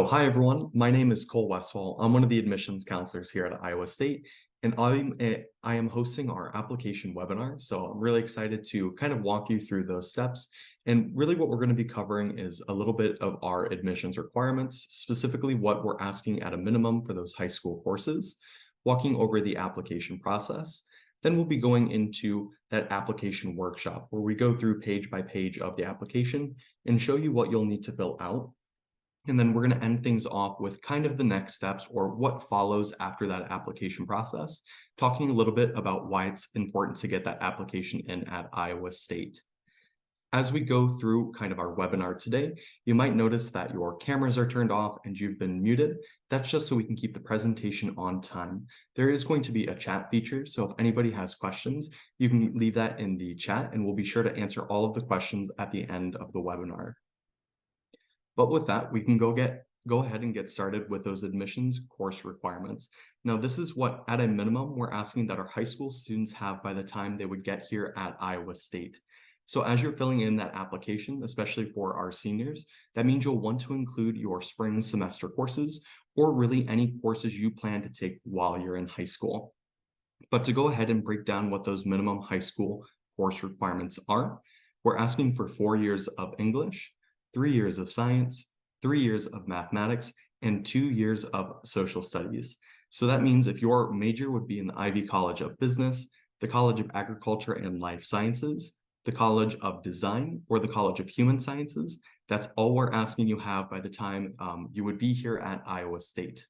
Hi everyone. My name is Cole Westfall. I'm one of the admissions counselors here at Iowa State, and I am hosting our application webinar. So I'm really excited to kind of walk you through those steps. And really what we're going to be covering is a little bit of our admissions requirements, specifically what we're asking at a minimum for those high school courses, walking over the application process. Then we'll be going into that application workshop where we go through page by page of the application and show you what you'll need to fill out. And then we're going to end things off with kind of the next steps or what follows after that application process, talking a little bit about why it's important to get that application in at Iowa State. As we go through kind of our webinar today, you might notice that your cameras are turned off and you've been muted. That's just so we can keep the presentation on time. There is going to be a chat feature, so if anybody has questions, you can leave that in the chat and we'll be sure to answer all of the questions at the end of the webinar. But with that, we can go ahead and get started with those admissions course requirements. Now, this is what, at a minimum, we're asking that our high school students have by the time they would get here at Iowa State. So as you're filling in that application, especially for our seniors, that means you'll want to include your spring semester courses or really any courses you plan to take while you're in high school. But to go ahead and break down what those minimum high school course requirements are, we're asking for 4 years of English, 3 years of science, 3 years of mathematics, and 2 years of social studies. So that means if your major would be in the Ivy College of Business, the College of Agriculture and Life Sciences, the College of Design, or the College of Human Sciences, that's all we're asking you have by the time you would be here at Iowa State.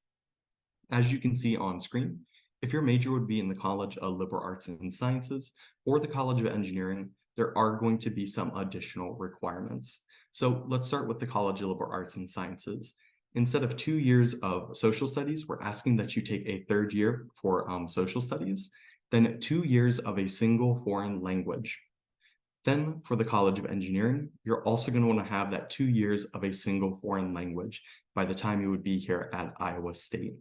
As you can see on screen, if your major would be in the College of Liberal Arts and Sciences or the College of Engineering, there are going to be some additional requirements. So let's start with the College of Liberal Arts and Sciences. Instead of 2 years of social studies, we're asking that you take a third year for social studies, then 2 years of a single foreign language. Then for the College of Engineering, you're also going to want to have that 2 years of a single foreign language by the time you would be here at Iowa State.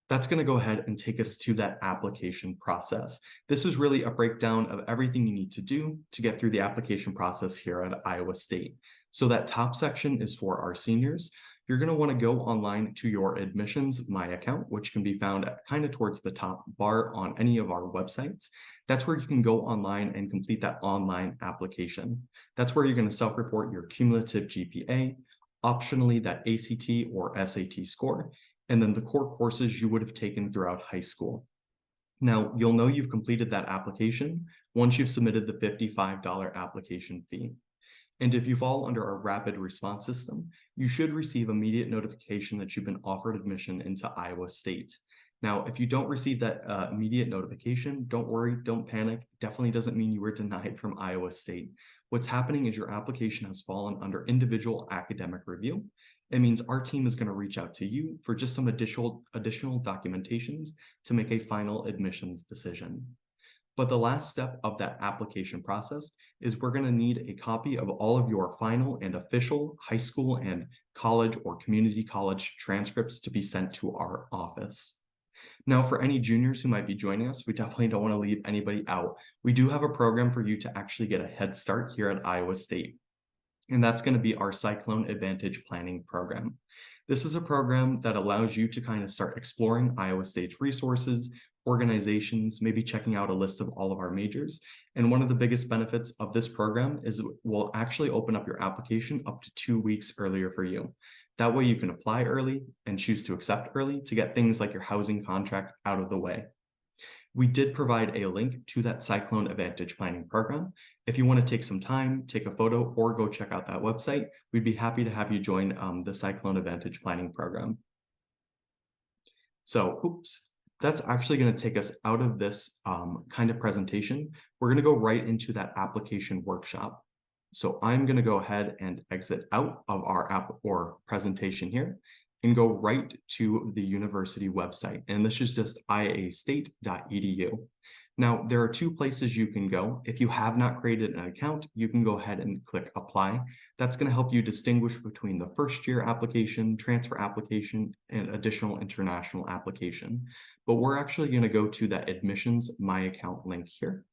That's going to go ahead and take us to that application process. This is really a breakdown of everything you need to do to get through the application process here at Iowa State. So that top section is for our seniors. You're going to want to go online to your admissions My account, which can be found kind of towards the top bar on any of our websites. That's where you can go online and complete that online application. That's where you're going to self-report your cumulative GPA, optionally that ACT or SAT score, and then the core courses you would have taken throughout high school. Now, you'll know you've completed that application once you've submitted the $55 application fee. And if you fall under our rapid response system, you should receive immediate notification that you've been offered admission into Iowa State. Now, if you don't receive that immediate notification, don't worry, don't panic. Definitely doesn't mean you were denied from Iowa State. What's happening is your application has fallen under individual academic review. It means our team is going to reach out to you for just some additional documentations to make a final admissions decision. But the last step of that application process is we're going to need a copy of all of your final and official high school and college or community college transcripts to be sent to our office. Now, for any juniors who might be joining us, we definitely don't want to leave anybody out. We do have a program for you to actually get a head start here at Iowa State. And that's going to be our Cyclone Advantage Planning Program. This is a program that allows you to kind of start exploring Iowa State's resources, organizations, maybe checking out a list of all of our majors. And one of the biggest benefits of this program is we'll actually open up your application up to 2 weeks earlier for you. That way you can apply early and choose to accept early to get things like your housing contract out of the way. We did provide a link to that Cyclone Advantage Planning Program. If you want to take some time, take a photo, or go check out that website, we'd be happy to have you join the Cyclone Advantage Planning Program. So, that's actually going to take us out of this kind of presentation. We're going to go right into that application workshop. So I'm going to go ahead and exit out of our app or presentation here and go right to the university website. And this is just iastate.edu. Now, there are 2 places you can go. If you have not created an account, you can go ahead and click apply. That's going to help you distinguish between the first year application, transfer application, and additional international application. But we're actually going to go to that admissions My account link here.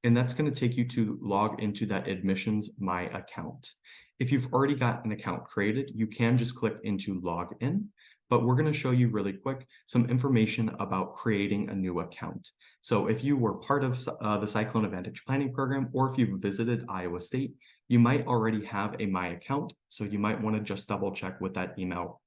And that's going to take you to log into that admissions My account. If you've already got an account created, you can just click into log in, but we're going to show you really quick some information about creating a new account. So if you were part of the Cyclone Advantage Planning Program, or if you've visited Iowa State, you might already have a My Account, so you might want to just double check with that email.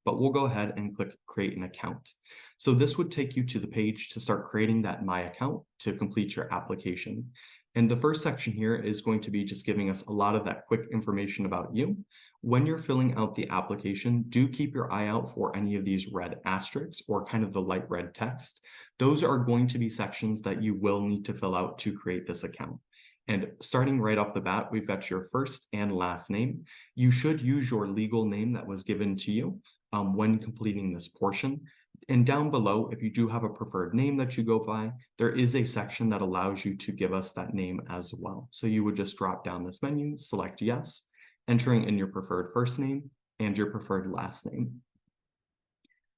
But we'll go ahead and click Create an Account. So this would take you to the page to start creating that My Account to complete your application. And the first section here is going to be just giving us a lot of that quick information about you. When you're filling out the application, do keep your eye out for any of these red asterisks or kind of the light red text. Those are going to be sections that you will need to fill out to create this account. And starting right off the bat, we've got your first and last name. You should use your legal name that was given to you when completing this portion. And down below, if you do have a preferred name that you go by, there is a section that allows you to give us that name as well. So you would just drop down this menu, select yes, entering in your preferred first name and your preferred last name.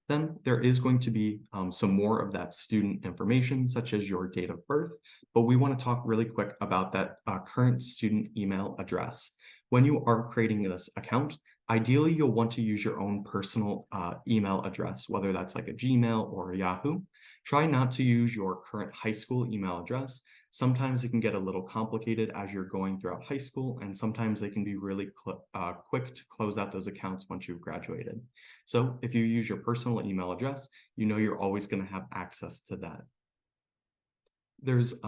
Then there is going to be some more of that student information, such as your date of birth, but we want to talk really quick about that current student email address. When you are creating this account, ideally you'll want to use your own personal email address, whether that's like a Gmail or a Yahoo. Try not to use your current high school email address. Sometimes it can get a little complicated as you're going throughout high school, and sometimes they can be really quick to close out those accounts once you've graduated. So if you use your personal email address, you know you're always going to have access to that. There's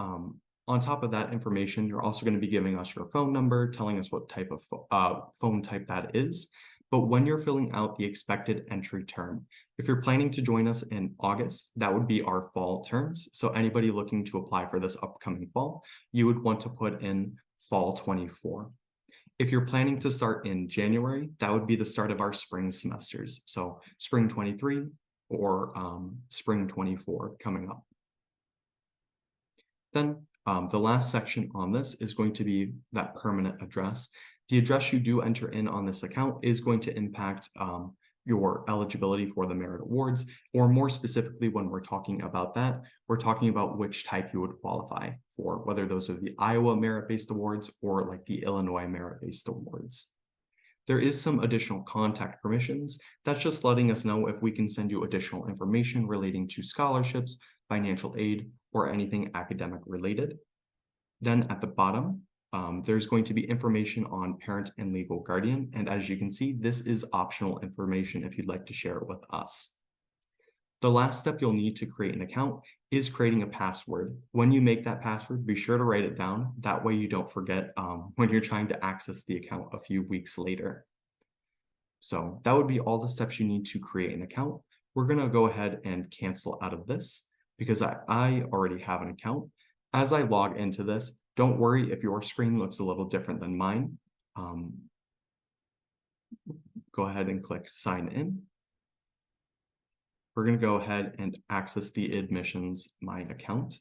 on top of that information, you're also going to be giving us your phone number, telling us what type of phone type that is. But when you're filling out the expected entry term, if you're planning to join us in August, that would be our fall terms. So anybody looking to apply for this upcoming fall, you would want to put in fall 24. If you're planning to start in January, that would be the start of our spring semesters. So spring 23 or spring 24 coming up. Then the last section on this is going to be that permanent address. The address you do enter in on this account is going to impact your eligibility for the merit awards, or more specifically, when we're talking about that, we're talking about which type you would qualify for, whether those are the Iowa merit-based awards or like the Illinois merit-based awards. There is some additional contact permissions. That's just letting us know if we can send you additional information relating to scholarships, financial aid, or anything academic related. Then at the bottom, there's going to be information on parent and legal guardian. And as you can see, this is optional information if you'd like to share it with us. The last step you'll need to create an account is creating a password. When you make that password, be sure to write it down. That way you don't forget when you're trying to access the account a few weeks later. So that would be all the steps you need to create an account. We're going to go ahead and cancel out of this because I already have an account. As I log into this, don't worry if your screen looks a little different than mine. Go ahead and click sign in. We're going to go ahead and access the admissions My Account.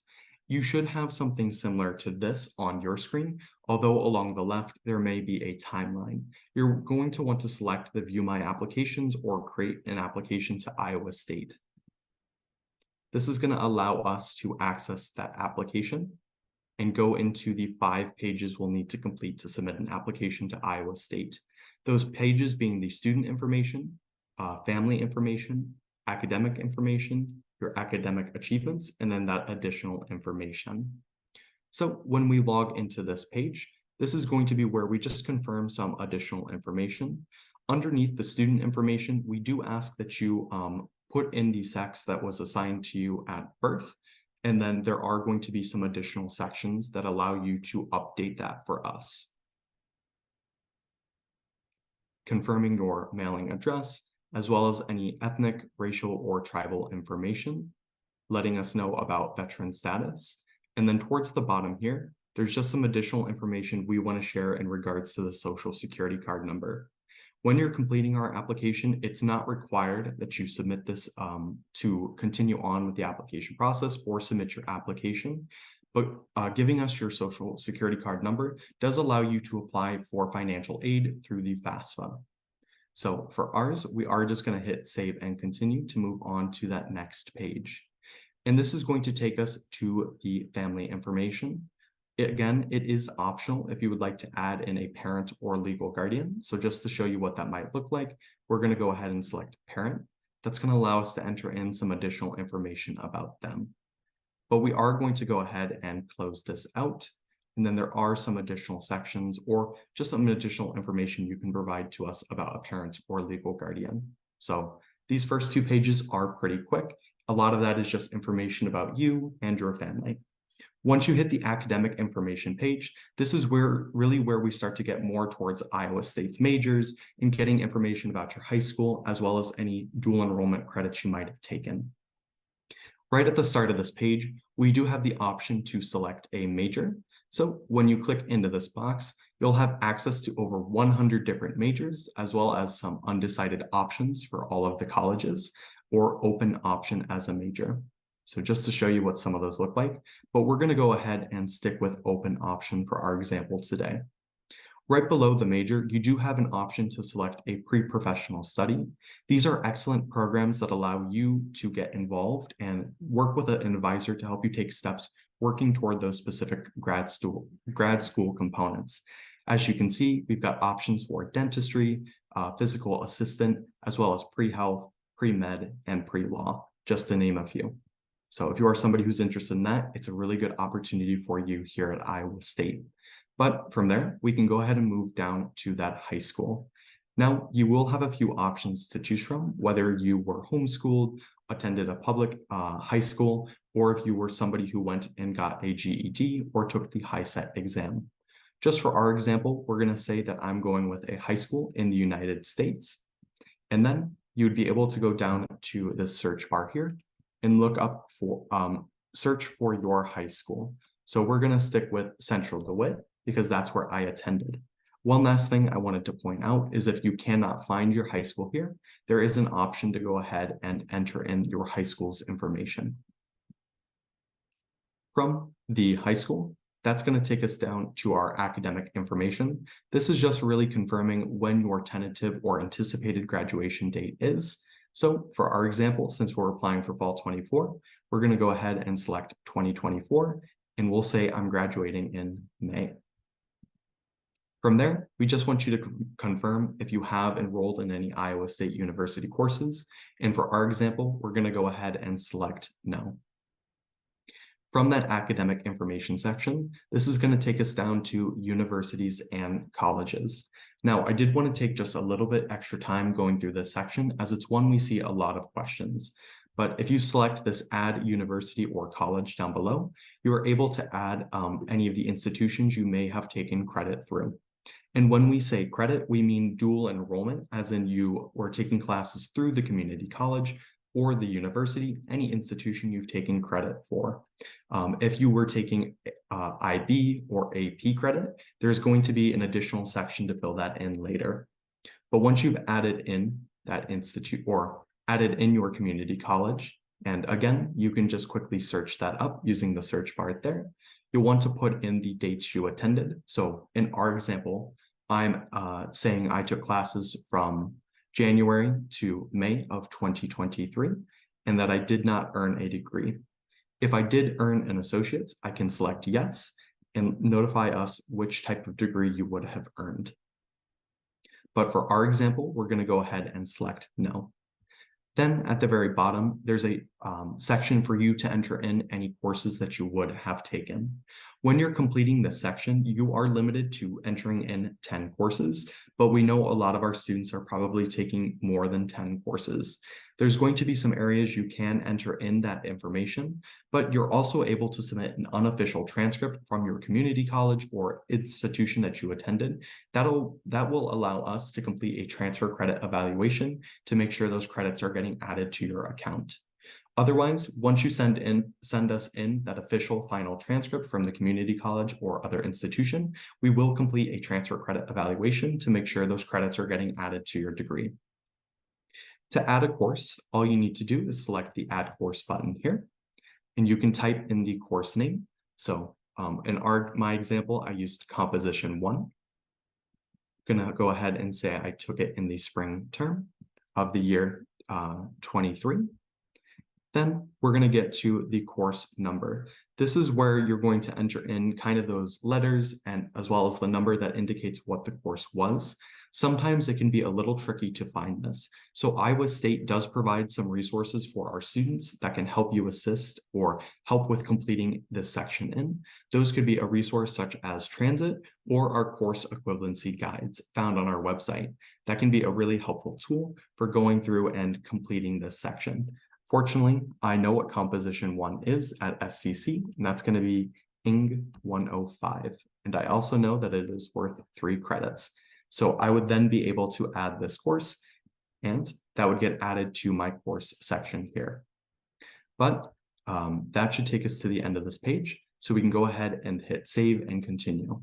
You should have something similar to this on your screen, although along the left, there may be a timeline. You're going to want to select the View My Applications or create an application to Iowa State. This is going to allow us to access that application and go into the 5 pages we'll need to complete to submit an application to Iowa State. Those pages being the student information, family information, academic information, your academic achievements, and then that additional information. So when we log into this page, this is going to be where we just confirm some additional information. Underneath the student information, we do ask that you put in the sex that was assigned to you at birth. And then there are going to be some additional sections that allow you to update that for us. Confirming your mailing address, as well as any ethnic, racial, or tribal information, letting us know about veteran status. And then towards the bottom here, there's just some additional information we want to share in regards to the Social Security card number. When you're completing our application, it's not required that you submit this to continue on with the application process or submit your application, but giving us your Social Security card number does allow you to apply for financial aid through the FAFSA. So for ours, we are just going to hit save and continue to move on to that next page. And this is going to take us to the family information. Again, it is optional if you would like to add in a parent or legal guardian. So just to show you what that might look like, we're going to go ahead and select parent. That's going to allow us to enter in some additional information about them. But we are going to go ahead and close this out. And then there are some additional sections or just some additional information you can provide to us about a parent or legal guardian. So these first two pages are pretty quick. A lot of that is just information about you and your family. Once you hit the academic information page, this is where we start to get more towards Iowa State's majors and getting information about your high school, as well as any dual enrollment credits you might have taken. Right at the start of this page, we do have the option to select a major. So when you click into this box, you'll have access to over 100 different majors, as well as some undecided options for all of the colleges, or open option as a major. So just to show you what some of those look like, but we're going to go ahead and stick with open option for our example today. Right below the major, you do have an option to select a pre-professional study. These are excellent programs that allow you to get involved and work with an advisor to help you take steps working toward those specific grad school components. As you can see, we've got options for dentistry, physical assistant, as well as pre-health, pre-med, and pre-law, just to name a few. So if you are somebody who's interested in that, it's a really good opportunity for you here at Iowa State. But from there, we can go ahead and move down to that high school. Now, you will have a few options to choose from, whether you were homeschooled, attended a public high school, or if you were somebody who went and got a GED or took the HiSET exam. Just for our example, we're going to say that I'm going with a high school in the United States. And then you'd be able to go down to the search bar here and look up for, search for your high school. So we're going to stick with Central DeWitt because that's where I attended. One last thing I wanted to point out is if you cannot find your high school here, there is an option to go ahead and enter in your high school's information. From the high school, that's going to take us down to our academic information. This is just really confirming when your tentative or anticipated graduation date is. So for our example, since we're applying for fall 24, we're going to go ahead and select 2024, and we'll say I'm graduating in May. From there, we just want you to confirm if you have enrolled in any Iowa State University courses. And for our example, we're going to go ahead and select no. From that academic information section, this is going to take us down to universities and colleges. Now, I did want to take just a little bit extra time going through this section as it's one we see a lot of questions. But if you select this add university or college down below, you are able to add any of the institutions you may have taken credit through. And when we say credit, we mean dual enrollment, as in you were taking classes through the community college or the university, any institution you've taken credit for. If you were taking IB or AP credit, there's going to be an additional section to fill that in later. But once you've added in that institute or added in your community college, and again, you can just quickly search that up using the search bar there. You'll want to put in the dates you attended. So in our example, I'm saying I took classes from January to May of 2023, and that I did not earn a degree. If I did earn an associate's, I can select yes and notify us which type of degree you would have earned. But for our example, we're going to go ahead and select no. Then at the very bottom, there's a section for you to enter in any courses that you would have taken. When you're completing this section, you are limited to entering in 10 courses, but we know a lot of our students are probably taking more than 10 courses. There's going to be some areas you can enter in that information, but you're also able to submit an unofficial transcript from your community college or institution that you attended. That will allow us to complete a transfer credit evaluation to make sure those credits are getting added to your account. Otherwise, once you send us in that official final transcript from the community college or other institution, we will complete a transfer credit evaluation to make sure those credits are getting added to your degree. To add a course, all you need to do is select the Add Course button here, and you can type in the course name. So in my example, I used Composition 1. I'm going to go ahead and say I took it in the spring term of the year 23. Then we're going to get to the course number. This is where you're going to enter in kind of those letters and as well as the number that indicates what the course was. Sometimes it can be a little tricky to find this. So Iowa State does provide some resources for our students that can help you assist or help with completing this section in. Those could be a resource such as Transit or our course equivalency guides found on our website. That can be a really helpful tool for going through and completing this section. Fortunately, I know what composition 1 is at SCC, and that's going to be ING 105. And I also know that it is worth 3 credits. So I would then be able to add this course, and that would get added to my course section here. But that should take us to the end of this page. So we can go ahead and hit save and continue.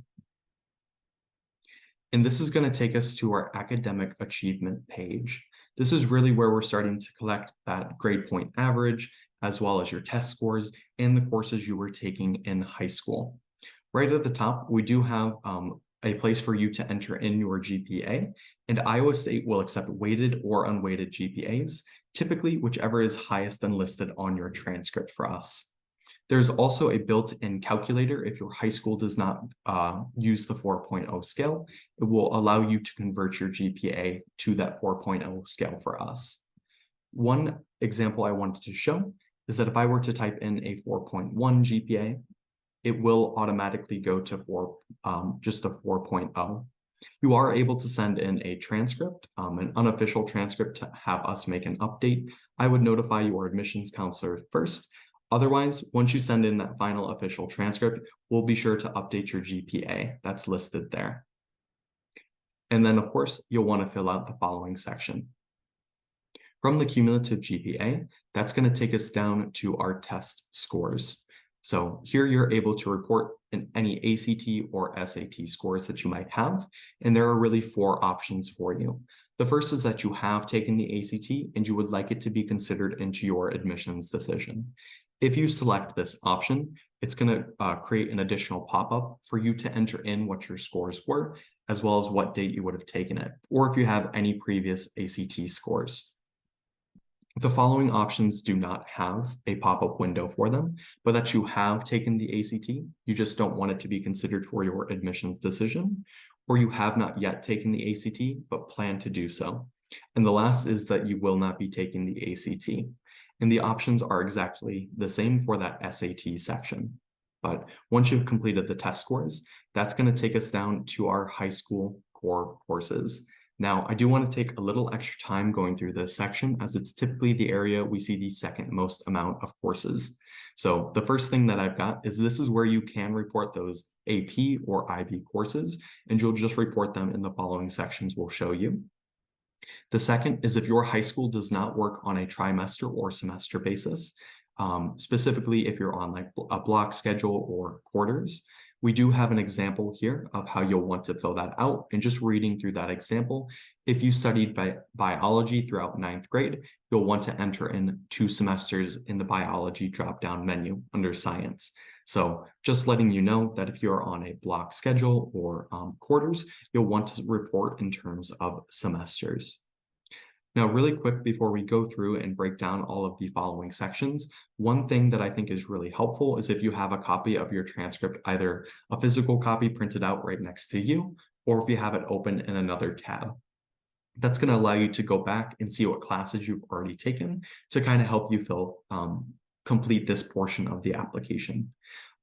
And this is going to take us to our academic achievement page. This is really where we're starting to collect that grade point average, as well as your test scores and the courses you were taking in high school. Right at the top, we do have a place for you to enter in your GPA, and Iowa State will accept weighted or unweighted GPAs, typically whichever is highest and listed on your transcript for us. There's also a built-in calculator if your high school does not use the 4.0 scale. It will allow you to convert your GPA to that 4.0 scale for us. One example I wanted to show is that if I were to type in a 4.1 GPA, it will automatically go to just a 4.0. You are able to send in a transcript, an unofficial transcript to have us make an update. I would notify your admissions counselor first. Otherwise, once you send in that final official transcript, we'll be sure to update your GPA that's listed there. And then, of course, you'll want to fill out the following section. From the cumulative GPA, that's going to take us down to our test scores. So here you're able to report in any ACT or SAT scores that you might have, and there are really 4 options for you. The first is that you have taken the ACT and you would like it to be considered into your admissions decision. If you select this option, it's going to create an additional pop-up for you to enter in what your scores were, as well as what date you would have taken it, or if you have any previous ACT scores. The following options do not have a pop-up window for them, but that you have taken the ACT, you just don't want it to be considered for your admissions decision, or you have not yet taken the ACT, but plan to do so. And the last is that you will not be taking the ACT. And the options are exactly the same for that SAT section. But once you've completed the test scores, that's going to take us down to our high school core courses. Now, I do want to take a little extra time going through this section, as it's typically the area we see the second most amount of courses. So the first thing that I've got is this is where you can report those AP or IB courses, and you'll just report them in the following sections we'll show you. The second is if your high school does not work on a trimester or semester basis, specifically if you're on like a block schedule or quarters. We do have an example here of how you'll want to fill that out. And just reading through that example, if you studied biology throughout 9th grade, you'll want to enter in 2 semesters in the biology drop-down menu under science. So just letting you know that if you're on a block schedule or quarters, you'll want to report in terms of semesters. Now, really quick before we go through and break down all of the following sections, one thing that I think is really helpful is if you have a copy of your transcript, either a physical copy printed out right next to you, or if you have it open in another tab. That's going to allow you to go back and see what classes you've already taken to kind of help you complete this portion of the application.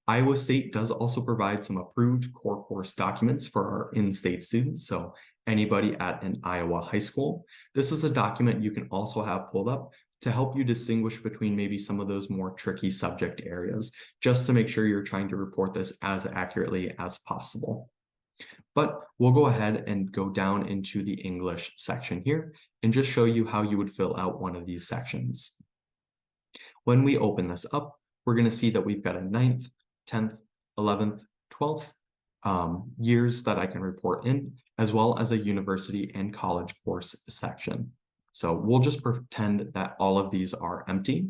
Iowa State does also provide some approved core course documents for our in-state students, so anybody at an Iowa high school. This is a document you can also have pulled up to help you distinguish between maybe some of those more tricky subject areas, just to make sure you're trying to report this as accurately as possible. But we'll go ahead and go down into the English section here and just show you how you would fill out one of these sections. When we open this up, we're going to see that we've got a 9th, 10th, 11th, 12th years that I can report in, as well as a university and college course section. So we'll just pretend that all of these are empty.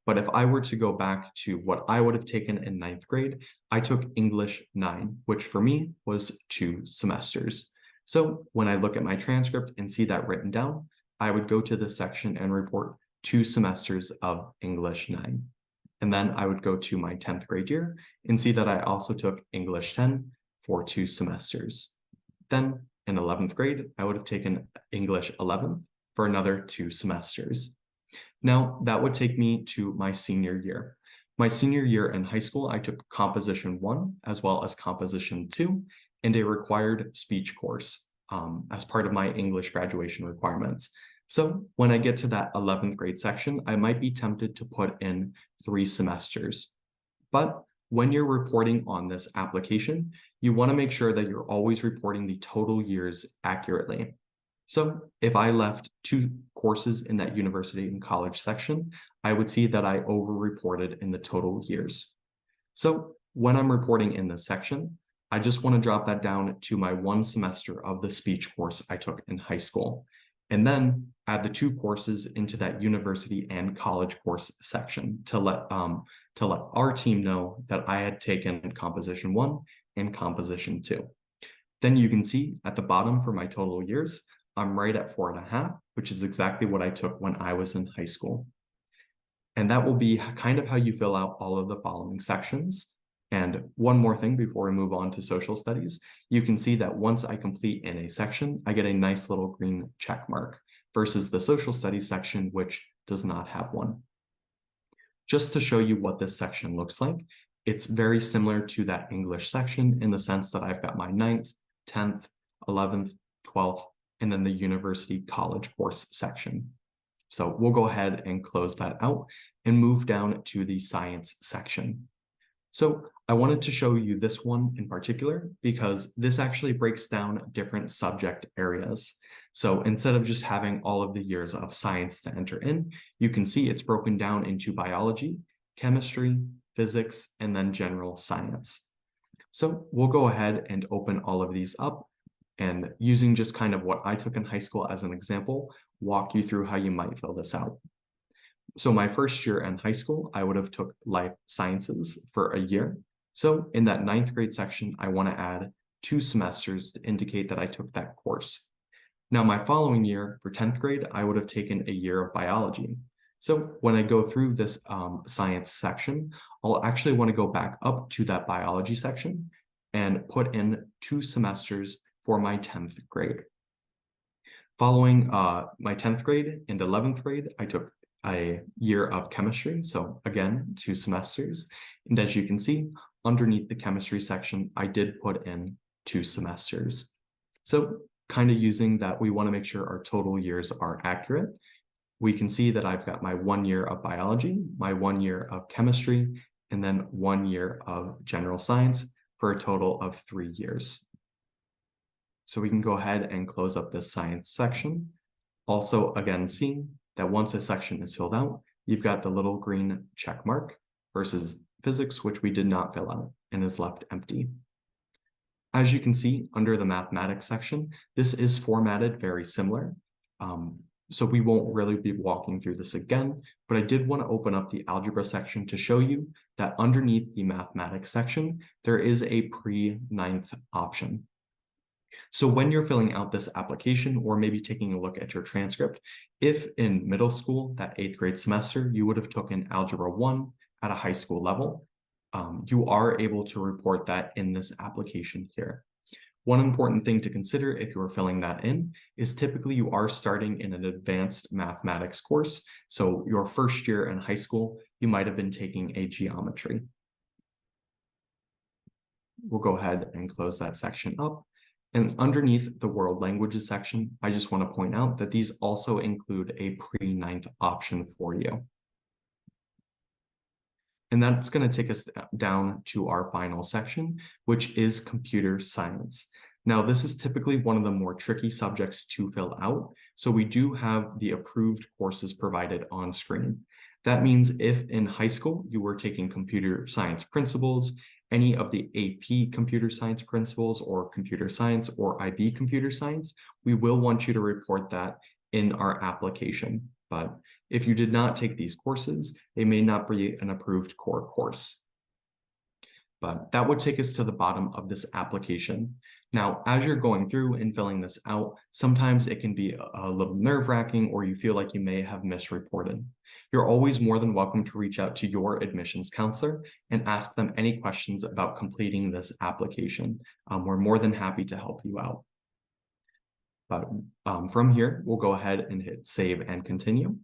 But if I were to go back to what I would have taken in 9th grade, I took English 9, which for me was 2 semesters. So when I look at my transcript and see that written down, I would go to this section and report 2 semesters of English 9. And then I would go to my 10th grade year and see that I also took English 10 for 2 semesters. Then in 11th grade, I would have taken English 11 for another 2 semesters. Now that would take me to my senior year. My senior year in high school, I took Composition 1 as well as Composition 2 and a required speech course as part of my English graduation requirements. So when I get to that 11th grade section, I might be tempted to put in 3 semesters. But when you're reporting on this application, you want to make sure that you're always reporting the total years accurately. So if I left 2 courses in that university and college section, I would see that I over-reported in the total years. So when I'm reporting in this section, I just want to drop that down to my 1 semester of the speech course I took in high school, and then add the 2 courses into that university and college course section to let our team know that I had taken Composition 1 and Composition 2. Then you can see at the bottom for my total years, I'm right at 4.5, which is exactly what I took when I was in high school. And that will be kind of how you fill out all of the following sections. And one more thing before we move on to social studies, you can see that once I complete in a section, I get a nice little green check mark versus the social studies section, which does not have one. Just to show you what this section looks like, it's very similar to that English section in the sense that I've got my 9th, 10th, 11th, 12th, and then the university college course section. So we'll go ahead and close that out and move down to the science section. So I wanted to show you this one in particular because this actually breaks down different subject areas. So instead of just having all of the years of science to enter in, you can see it's broken down into biology, chemistry, physics, and then general science. So we'll go ahead and open all of these up and using just kind of what I took in high school as an example, walk you through how you might fill this out. So my first year in high school, I would have took life sciences for a year. So in that 9th grade section, I want to add 2 semesters to indicate that I took that course. Now my following year for 10th grade, I would have taken a year of biology. So when I go through this science section, I'll actually want to go back up to that biology section and put in 2 semesters for my 10th grade. Following my 10th grade and 11th grade, I took a year of chemistry. So again, 2 semesters. And as you can see, underneath the chemistry section, I did put in 2 semesters. So kind of using that, we want to make sure our total years are accurate. We can see that I've got my 1 year of biology, my 1 year of chemistry, and then 1 year of general science for a total of 3 years. So we can go ahead and close up this science section. Also, again, seeing that once a section is filled out, you've got the little green check mark versus physics, which we did not fill out and is left empty. As you can see under the mathematics section, this is formatted very similar. So we won't really be walking through this again, but I did want to open up the algebra section to show you that underneath the mathematics section, there is a pre-9th option. So when you're filling out this application or maybe taking a look at your transcript, if in middle school, that 8th grade semester, you would have taken Algebra 1 at a high school level, you are able to report that in this application here. One important thing to consider if you're filling that in is typically you are starting in an advanced mathematics course. So your first year in high school, you might have been taking a geometry. We'll go ahead and close that section up. And underneath the world languages section, I just want to point out that these also include a pre-9th option for you. And that's going to take us down to our final section, which is computer science. Now, this is typically one of the more tricky subjects to fill out. So we do have the approved courses provided on screen. That means if in high school you were taking computer science principles, any of the AP computer science principles or computer science or IB computer science, we will want you to report that in our application. But if you did not take these courses, they may not be an approved core course. But that would take us to the bottom of this application. Now, as you're going through and filling this out, sometimes it can be a little nerve-wracking or you feel like you may have misreported. You're always more than welcome to reach out to your admissions counselor and ask them any questions about completing this application. We're more than happy to help you out. But from here, we'll go ahead and hit save and continue.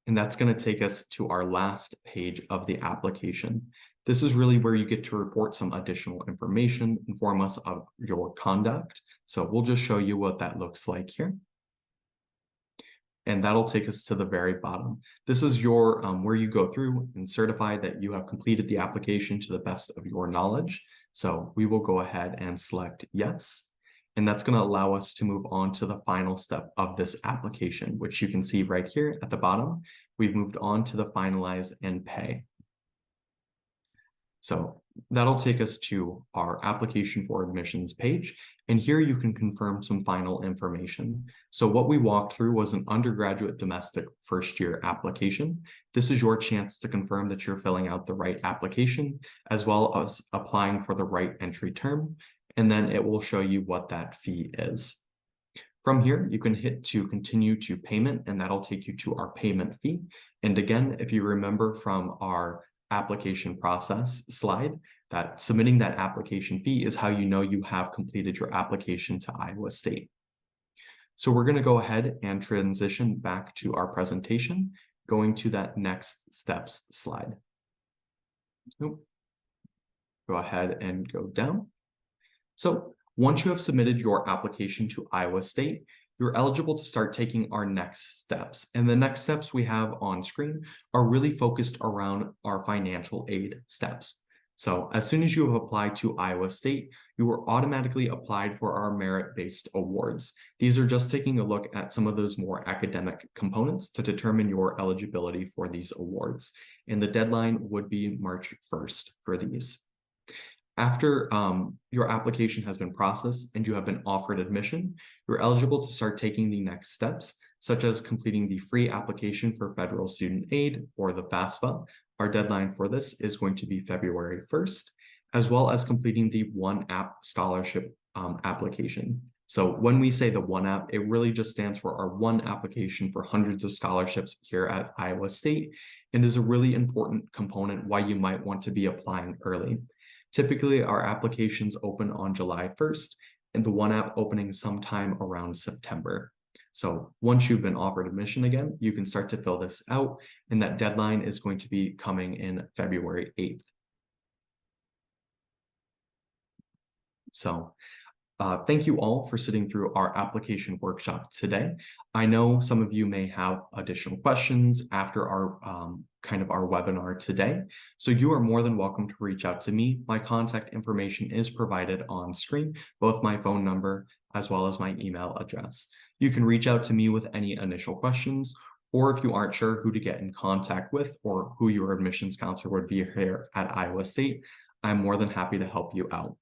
And that's going to take us to our last page of the application. This is really where you get to report some additional information, inform us of your conduct. So we'll just show you what that looks like here. And that'll take us to the very bottom. This is your where you go through and certify that you have completed the application to the best of your knowledge. So we will go ahead and select yes. And that's going to allow us to move on to the final step of this application, which you can see right here at the bottom. We've moved on to the finalize and pay. So that'll take us to our application for admissions page. And here you can confirm some final information. So what we walked through was an undergraduate domestic first year application. This is your chance to confirm that you're filling out the right application, as well as applying for the right entry term. And then it will show you what that fee is. From here, you can hit to continue to payment, and that'll take you to our payment fee. And again, if you remember from our application process slide, that submitting that application fee is how you know you have completed your application to Iowa State. So we're going to go ahead and transition back to our presentation, going to that next steps slide. Go ahead and go down. So once you have submitted your application to Iowa State, you're eligible to start taking our next steps. And the next steps we have on screen are really focused around our financial aid steps. So as soon as you have applied to Iowa State, you are automatically applied for our merit-based awards. These are just taking a look at some of those more academic components to determine your eligibility for these awards. And the deadline would be March 1st for these. After your application has been processed and you have been offered admission, you're eligible to start taking the next steps, such as completing the free application for federal student aid, or the FAFSA. Our deadline for this is going to be February 1st, as well as completing the One App scholarship application. So when we say the One App, it really just stands for our one application for hundreds of scholarships here at Iowa State, and is a really important component why you might want to be applying early. Typically, our applications open on July 1st, and the One App opening sometime around September. So once you've been offered admission again, you can start to fill this out, and that deadline is going to be coming in February 8th. So thank you all for sitting through our application workshop today. I know some of you may have additional questions after our our webinar today. So you are more than welcome to reach out to me. My contact information is provided on screen, both my phone number as well as my email address. You can reach out to me with any initial questions, or if you aren't sure who to get in contact with or who your admissions counselor would be here at Iowa State, I'm more than happy to help you out.